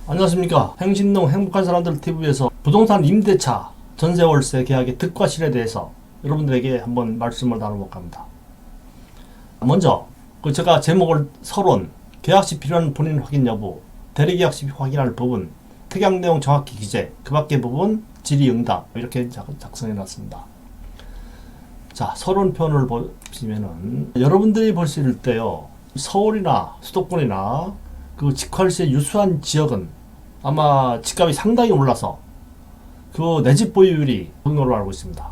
안녕하십니까. 행신동 행복한 사람들 TV에서 부동산 임대차 전세월세 계약의 득과 실에 대해서 여러분들에게 한번 말씀을 나눠볼까 합니다. 먼저 제가 제목을 서론, 계약 시 필요한 본인 확인 여부, 대리계약 시 확인할 부분, 특약 내용 정확히 기재, 그 밖의 부분 질의응답 이렇게 작성해 놨습니다. 자, 서론편을 보시면은 여러분들이 보실 때요, 서울이나 수도권이나 그 직할시의 유수한 지역은 아마 집값이 상당히 올라서 그 내 집 보유율이 높은 걸로 알고 있습니다.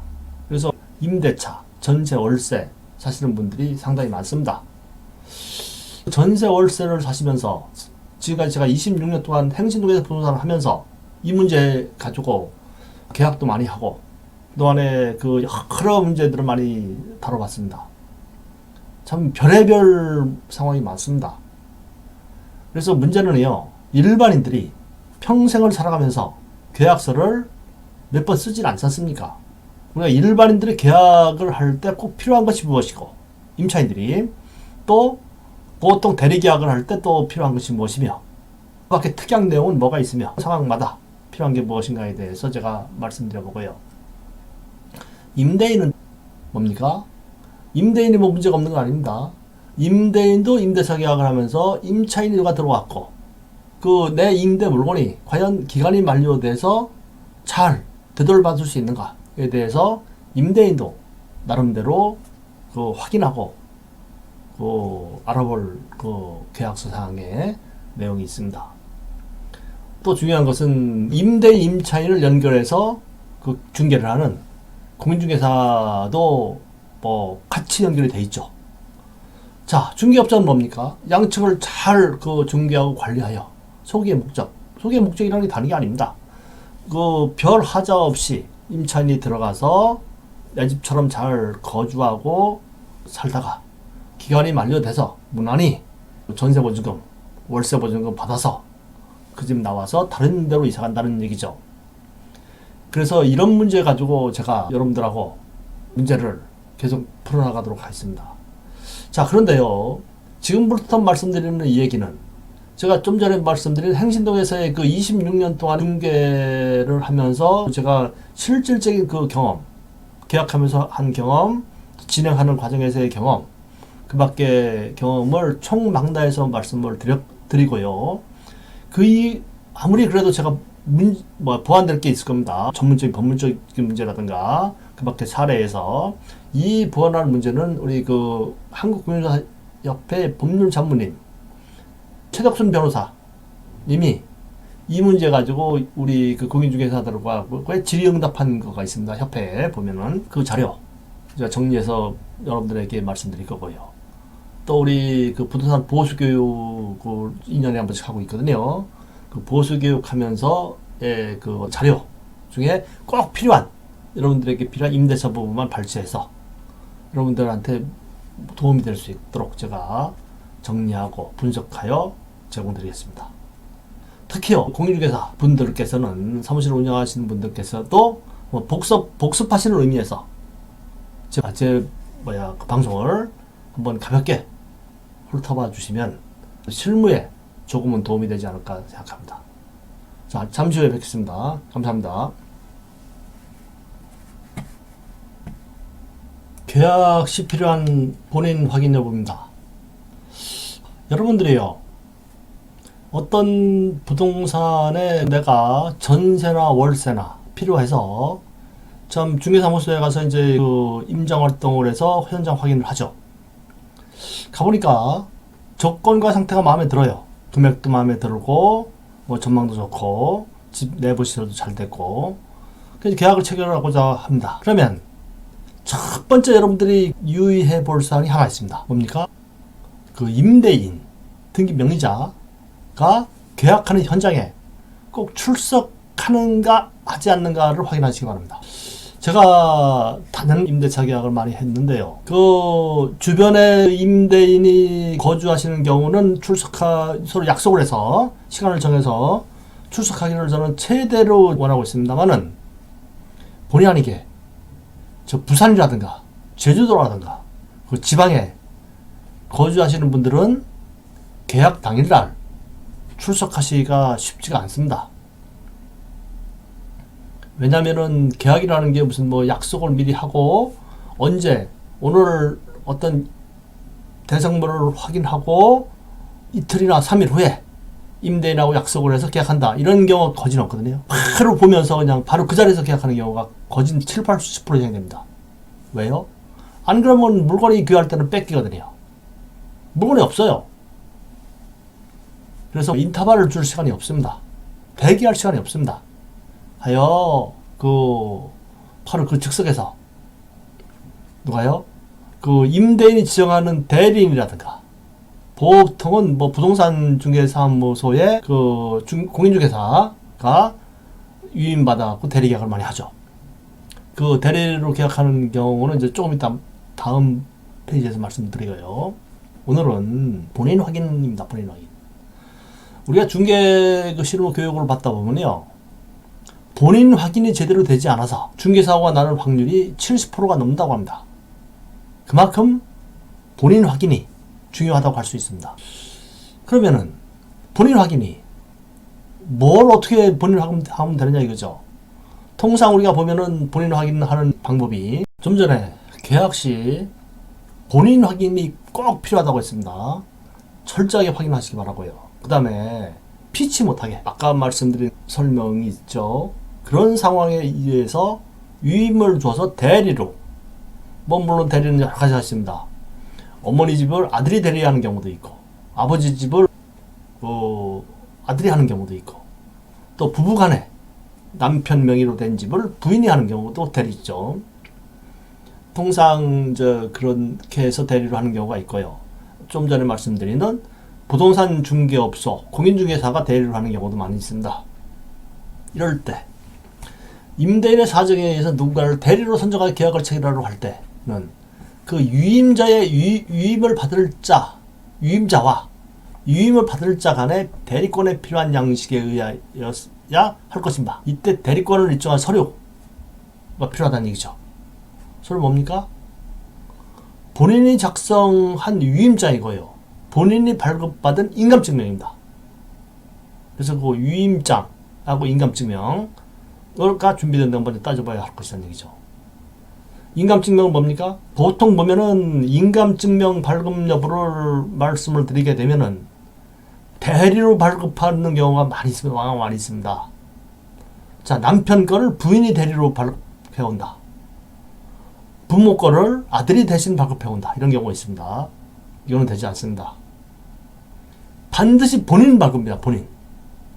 그래서 임대차, 전세, 월세 사시는 분들이 상당히 많습니다. 전세, 월세를 사시면서 지금까지 제가 26년 동안 행신동에서 부동산을 하면서 이 문제 가지고 계약도 많이 하고 그동안에 그 여러 문제들을 많이 다뤄봤습니다. 참 별의별 상황이 많습니다. 그래서 문제는요, 일반인들이 평생을 살아가면서 계약서를 몇 번 쓰진 않지 않습니까? 우리가 일반인들이 계약을 할 때 꼭 필요한 것이 무엇이고, 임차인들이 또 보통 대리계약을 할 때 또 필요한 것이 무엇이며, 그 밖에 특약 내용은 뭐가 있으며, 상황마다 필요한 게 무엇인가에 대해서 제가 말씀드려보고요. 임대인은 뭡니까? 임대인이 뭐 문제가 없는 거 아닙니다. 임대인도 임대차 계약을 하면서 임차인이 들어왔고 그 내 임대 물건이 과연 기간이 만료돼서 잘 되돌아받을 수 있는가에 대해서 임대인도 나름대로 그 확인하고 그 알아볼 그 계약서 사항에 내용이 있습니다. 또 중요한 것은 임대인 임차인을 연결해서 그 중개를 하는 공인중개사도 뭐 같이 연결이 돼 있죠. 자, 중개업자는 뭡니까? 양측을 잘 그 중개하고 관리하여 소기의 목적이라는 게 다른 게 아닙니다. 그 별 하자 없이 임차인이 들어가서 내 집처럼 잘 거주하고 살다가 기간이 만료돼서 무난히 전세보증금, 월세보증금 받아서 그 집 나와서 다른 데로 이사 간다는 얘기죠. 그래서 이런 문제 가지고 제가 여러분들하고 문제를 계속 풀어나가도록 하겠습니다. 자, 그런데요, 지금부터 말씀드리는 이 얘기는 제가 좀 전에 말씀드린 행신동에서의 그 26년 동안 중개를 하면서 제가 실질적인 그 경험, 계약하면서 한 경험, 진행하는 과정에서의 경험, 그 밖의 경험을 총망라해서 말씀을 드리고요. 아무리 그래도 제가 보완될 게 있을 겁니다. 전문적인 법문적인 문제라든가 그 밖에 사례에서 이 보완할 문제는 우리 그 한국공인중개사협회 법률 전문인 최덕순 변호사님이 이 문제 가지고 우리 그 공인중개사들과 질의응답한 거가 있습니다. 협회에 보면은 그 자료 제가 정리해서 여러분들에게 말씀드릴 거고요. 또 우리 그 부동산 보수교육을 2년에 한 번씩 하고 있거든요. 그 보수교육 하면서의 그 자료 중에 꼭 필요한, 여러분들에게 필요한 임대차 부분만 발췌해서 여러분들한테 도움이 될 수 있도록 제가 정리하고 분석하여 제공드리겠습니다. 특히요, 공인중개사 분들께서는, 사무실 운영하시는 분들께서도 뭐 복습하시는 의미에서 그 방송을 한번 가볍게 훑어봐 주시면 실무에 조금은 도움이 되지 않을까 생각합니다. 자, 잠시 후에 뵙겠습니다. 감사합니다. 계약 시 필요한 본인 확인 여부입니다. 여러분들이요, 어떤 부동산에 내가 전세나 월세나 필요해서 참 중개사무소에 가서 이제 그 임장 활동을 해서 현장 확인을 하죠. 가보니까 조건과 상태가 마음에 들어요. 금액도 마음에 들고 뭐 전망도 좋고 집 내부 시설도 잘 됐고, 그래서 계약을 체결하고자 합니다. 그러면 첫 번째 여러분들이 유의해 볼 사항이 하나 있습니다. 뭡니까? 그 임대인, 등기 명의자가 계약하는 현장에 꼭 출석하는가 하지 않는가를 확인하시기 바랍니다. 제가 다른 임대차 계약을 많이 했는데요. 그 주변에 임대인이 거주하시는 경우는 서로 약속을 해서 시간을 정해서 출석하기를 저는 최대로 원하고 있습니다만은, 본의 아니게 저 부산이라든가 제주도라든가 그 지방에 거주하시는 분들은 계약 당일날 출석하시기가 쉽지가 않습니다. 왜냐면은 계약이라는 게 무슨 뭐 약속을 미리 하고 언제 오늘 어떤 대상물을 확인하고 이틀이나 3일 후에 임대인하고 약속을 해서 계약한다. 이런 경우가 거진 없거든요. 바로 보면서 그냥 바로 그 자리에서 계약하는 경우가 거진 7, 80% 이상 됩니다. 왜요? 안 그러면 물건이 귀할 때는 뺏기거든요. 물건이 없어요. 그래서 인터벌을 줄 시간이 없습니다. 대기할 시간이 없습니다. 하여 바로 그 즉석에서 누가요? 그 임대인이 지정하는 대리인이라든가 보통은 뭐 부동산 중개사무소의 그 공인중개사가 위임받아갖고 대리계약을 많이 하죠. 그 대리로 계약하는 경우는 이제 조금 이따 다음 페이지에서 말씀드리고요. 오늘은 본인 확인입니다. 본인 확인. 우리가 중개 그 실무 교육을 받다 보면요. 본인 확인이 제대로 되지 않아서 중개사고가 나는 확률이 70%가 넘는다고 합니다. 그만큼 본인 확인이 중요하다고 할 수 있습니다. 그러면은 본인 확인이 뭘 어떻게 본인 확인하면 되느냐 이거죠. 통상 우리가 보면은 본인 확인하는 방법이 좀 전에 계약 시 본인 확인이 꼭 필요하다고 했습니다. 철저하게 확인하시기 바라고요. 그 다음에 피치 못하게 아까 말씀드린 설명이 있죠. 그런 상황에 의해서 위임을 줘서 대리로 물론 대리는 여러 가지 있습니다. 어머니 집을 아들이 대리하는 경우도 있고 아버지 집을 아들이 하는 경우도 있고 또 부부간에 남편 명의로 된 집을 부인이 하는 경우도 대리죠. 통상 그렇게 해서 대리로 하는 경우가 있고요. 좀 전에 말씀드리는 부동산 중개업소 공인중개사가 대리로 하는 경우도 많이 있습니다. 이럴 때 임대인의 사정에 의해서 누군가를 대리로 선정하여 계약을 체결하려고 할 때는 그 유임자의 유임을 받을 자, 유임자와 유임을 받을 자 간의 대리권에 필요한 양식에 의하여야 할 것입니다. 이때 대리권을 입증한 서류가 필요하다는 얘기죠. 서류 뭡니까? 본인이 작성한 유임장이고요. 본인이 발급받은 인감증명입니다. 그래서 그 유임장하고 인감증명가 준비된다고 먼저 따져봐야 할 것이라는 얘기죠. 인감증명은 뭡니까? 보통 보면은 인감증명 발급 여부를 말씀을 드리게 되면은 대리로 발급하는 경우가 많이 있습니다. 자, 남편 거를 부인이 대리로 발급해온다. 부모 거를 아들이 대신 발급해온다. 이런 경우가 있습니다. 이거는 되지 않습니다. 반드시 본인 발급입니다. 본인.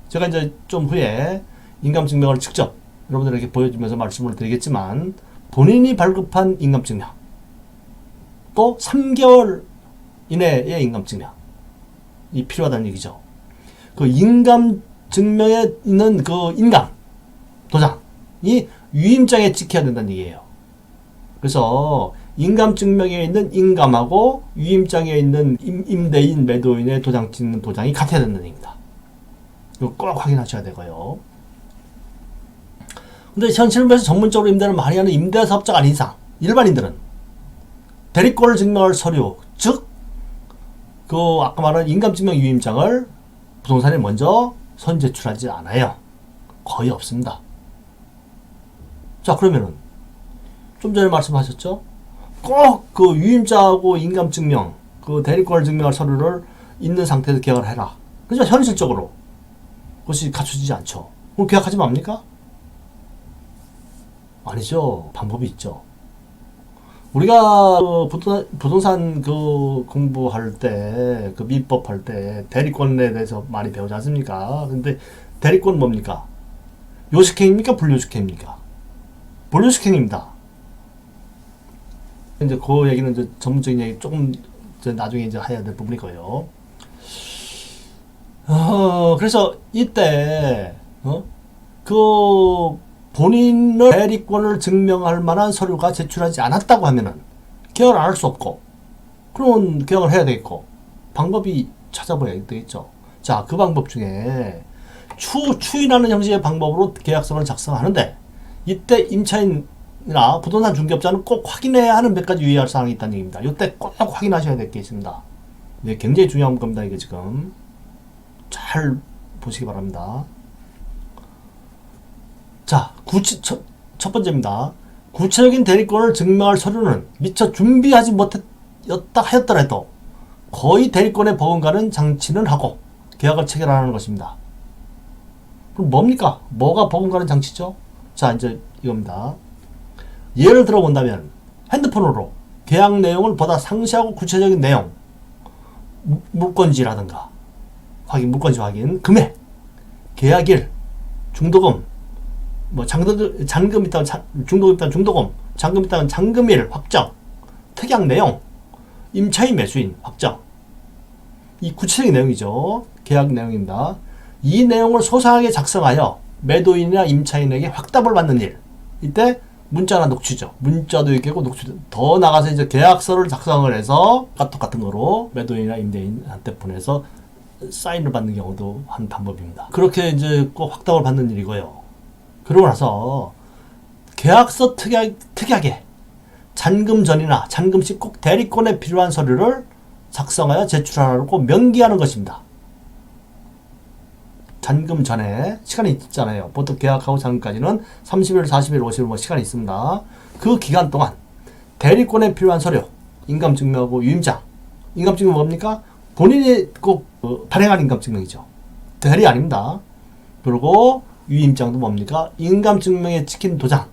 제가 이제 좀 후에 인감증명을 직접 여러분들에게 보여주면서 말씀을 드리겠지만 본인이 발급한 인감증명 또 3개월 이내의 인감증명이 필요하다는 얘기죠. 그 인감증명에 있는 그 인감 도장이 유임장에 찍혀야 된다는 얘기예요. 그래서 인감증명에 있는 인감하고 유임장에 있는 임대인 매도인의 도장 찍는 도장이 같아야 된다는 얘기입니다. 이거 꼭 확인하셔야 되고요. 근데 현실에서 전문적으로 임대를 많이 하는 임대사업자가 아닌 이상 일반인들은 대리권을 증명할 서류, 즉 아까 말한 인감증명 유임장을 부동산에 먼저 선제출하지 않아요. 거의 없습니다. 자, 그러면은 좀 전에 말씀하셨죠? 꼭 그 유임자하고 인감증명, 그 대리권을 증명할 서류를 있는 상태에서 계약을 해라. 그렇지만 현실적으로 그것이 갖춰지지 않죠. 그럼 계약하지 맙니까? 아니죠. 방법이 있죠. 우리가 부동산 공부할 때, 민법 할 때 대리권에 대해서 많이 배우지 않습니까? 근데 대리권 뭡니까? 요식행입니까? 불요식행입니까? 불요식행입니다. 이제 그 얘기는 이제 전문적인 얘기 조금 나중에 이제 해야 될 부분이고요. 그래서 이때 본인의 대리권을 증명할 만한 서류가 제출하지 않았다고 하면은 계약을 안 할 수 없고, 그러면 계약을 해야 되겠고, 방법이 찾아봐야 되겠죠. 자, 그 방법 중에 추인하는 형식의 방법으로 계약서를 작성하는데, 이때 임차인이나 부동산 중개업자는 꼭 확인해야 하는 몇 가지 유의할 사항이 있다는 얘기입니다. 이때 꼭 확인하셔야 될 게 있습니다. 네, 굉장히 중요한 겁니다. 이게 지금 잘 보시기 바랍니다. 자, 첫 번째입니다. 구체적인 대리권을 증명할 서류는 미처 준비하지 못했다 하였더라도 거의 대리권에 버금가는 장치는 하고 계약을 체결하는 것입니다. 그럼 뭡니까? 뭐가 버금가는 장치죠? 자, 이제 이겁니다. 예를 들어 본다면 핸드폰으로 계약 내용을 보다 상세하고 구체적인 내용, 물건지라든가 물건지 확인, 금액, 계약일, 중도금, 뭐 잔금 있다면 중도금 있다면 중도금, 잔금 있다면 잔금일 확정, 특약 내용, 임차인 매수인 확정. 이 구체적인 내용이죠. 계약 내용입니다. 이 내용을 소상하게 작성하여 매도인이나 임차인에게 확답을 받는 일. 이때 문자나 녹취죠. 문자도 있겠고 녹취도. 더 나가서 이제 계약서를 작성을 해서 카톡 같은 거로 매도인이나 임대인한테 보내서 사인을 받는 경우도 한 방법입니다. 그렇게 이제 꼭 확답을 받는 일이고요. 그러고 나서 계약서 특약에 잔금 전이나 잔금 시 꼭 대리권에 필요한 서류를 작성하여 제출하라고 명기하는 것입니다. 잔금 전에 시간이 있잖아요. 보통 계약하고 잔금까지는 30일, 40일, 50일 뭐 시간이 있습니다. 그 기간 동안 대리권에 필요한 서류, 인감증명하고 유임장. 인감증명 뭡니까? 본인이 꼭 발행한 인감증명이죠. 대리 아닙니다. 그리고 유임장도 뭡니까? 인감증명에 찍힌 도장.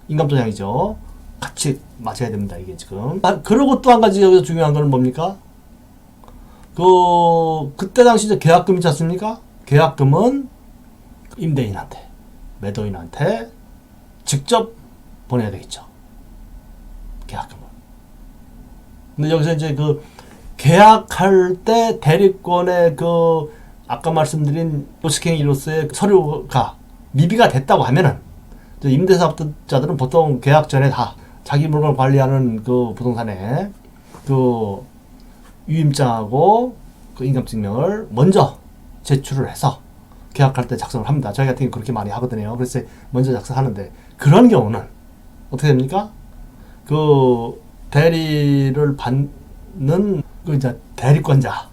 인감도장이죠. 같이 맞아야 됩니다. 이게 지금. 그리고 또 한 가지 여기서 중요한 거는 뭡니까? 그때 당시 이제 계약금 있지 않습니까? 계약금은 임대인한테, 매도인한테 직접 보내야 되겠죠. 계약금을. 근데 여기서 이제 계약할 때 대리권의 아까 말씀드린 노스케이로서의 서류가 미비가 됐다고 하면은 임대사업자들은 보통 계약 전에 다 자기 물건을 관리하는 부동산에 유임장하고 인감증명을 먼저 제출을 해서 계약할 때 작성을 합니다. 저희 같은 경우 그렇게 많이 하거든요. 그래서 먼저 작성하는데 그런 경우는 어떻게 됩니까? 대리를 받는 이제 대리권자에게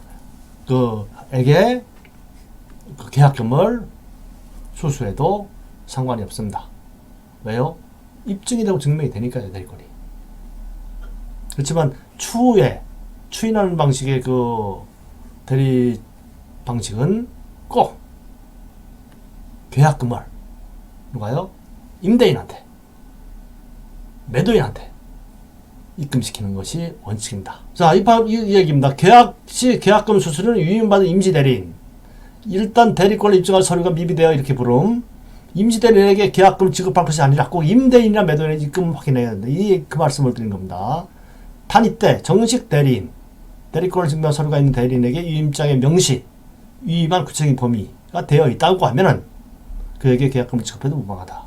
계약금을 수수해도 상관이 없습니다. 왜요? 입증이 되고 증명이 되니까요, 대리권이. 그렇지만 추후에 추인하는 방식의 대리 방식은 꼭 계약금을 누가요? 임대인한테, 매도인한테 입금시키는 것이 원칙입니다. 자, 이 얘기입니다. 계약 시 계약금 수수료는 유임받은 임시대리인. 일단 대리권을 입증할 서류가 미비되어 이렇게 부름. 임시대리인에게 계약금 지급할 것이 아니라 꼭 임대인이나 매도인의 입금 확인해야 된다. 그 말씀을 드린 겁니다. 단 이때 정식 대리인, 대리권을 증명한 서류가 있는 대리인에게 유임장의 명시, 유임한 구체적인 범위가 되어 있다고 하면은 그에게 계약금을 지급해도 무방하다.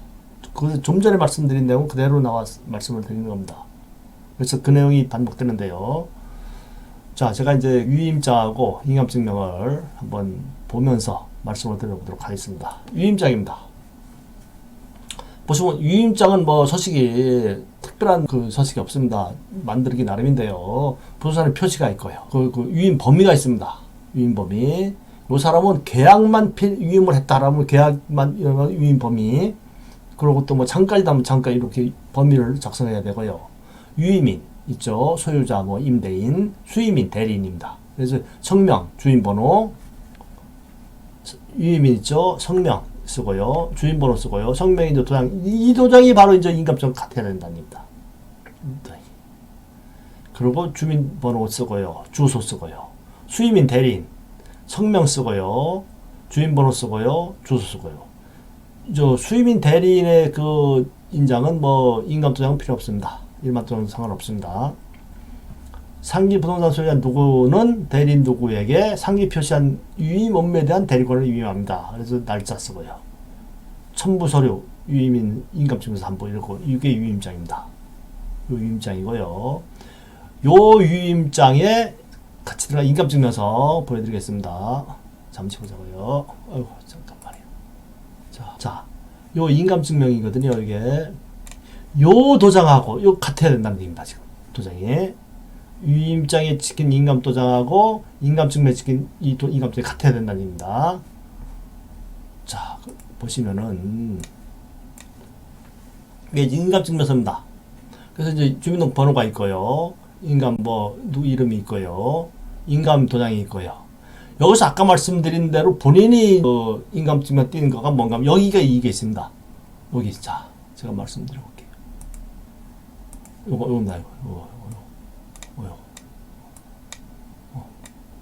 좀 전에 말씀드린 내용 그대로 나와 말씀을 드리는 겁니다. 그래서 그 내용이 반복되는데요. 자, 제가 이제 유임장하고 인감증명을 한번 보면서 말씀을 드려보도록 하겠습니다. 유임장입니다. 보시면 유임장은 뭐 서식이 특별한 서식이 없습니다. 만들기 나름인데요. 부동산에 표시가 있고요. 유임 범위가 있습니다. 유임 범위. 이 사람은 계약만 유임을 했다라면 계약만 유임 범위. 그리고 또 뭐 장까지다 하면 장까 이렇게 범위를 작성해야 되고요. 유임인 있죠. 소유자 뭐 임대인, 수임인 대리인입니다. 그래서 성명, 주인번호, 유임인 있죠. 성명 쓰고요. 주인번호 쓰고요. 성명이 이제 도장, 이 도장이 바로 이제 인감증 같아야 된다는 겁니다. 그리고 주민번호 쓰고요. 주소 쓰고요. 수임인 대리인, 성명 쓰고요. 주인번호 쓰고요. 주소 쓰고요. 수임인 대리인의 인장은 뭐 인감도장은 필요 없습니다. 일반도장은 상관없습니다. 상기 부동산 소유자 누구는 대리인 누구에게 상기 표시한 유임 업무에 대한 대리권을 유임합니다. 그래서 날짜 쓰고요. 첨부 서류, 유임인 인감증명서 한부 이렇게 이게 유임장입니다. 요 유임장이고요. 요 유임장에 같이 들어간 인감증명서 보여드리겠습니다. 잠시 보자고요. 아이고 잠깐만요. 자, 요 인감증명이거든요. 이게 요 도장하고 요 같아야 된다는 얘기입니다. 지금 도장이 유임장에 찍힌 인감도장하고 인감증명에 찍힌 이 인감증이 같아야 된다는 얘기입니다. 보시면은 이게 인감증명서입니다. 그래서 이제 주민등록번호가 있고요. 인감 누구 이름이 있고요. 인감 도장이 있고요. 여기서 아까 말씀드린 대로 본인이 인감증명 띄는 거가 뭔가 여기가 이게 있습니다. 여기 자 제가 말씀드려 볼게요. 요겁니다. 요거.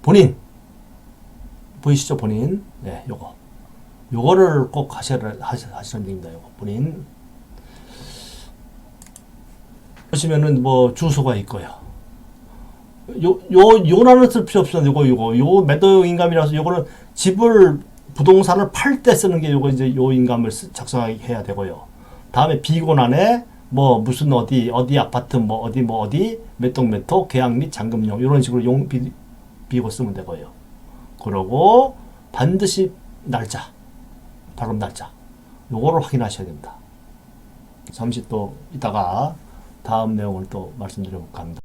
본인 보이시죠? 본인. 네, 요거를 꼭 하시라는 얘기입니다. 요거 본인. 보시면은 주소가 있고요. 요라는 쓸 필요 없어요. 요 매도 인감이라서 요거는 부동산을 팔 때 쓰는 게 요거 이제 요 인감을 작성해야 되고요. 다음에 비곤안에 무슨 어디 아파트 어디 몇 동 몇 호 계약 및 잔금용 이런 식으로 비고 쓰면 되고요. 그러고 반드시 날짜 발급 날짜 요거를 확인하셔야 됩니다. 잠시 또 이따가 다음 내용을 또 말씀드려 볼까 합니다.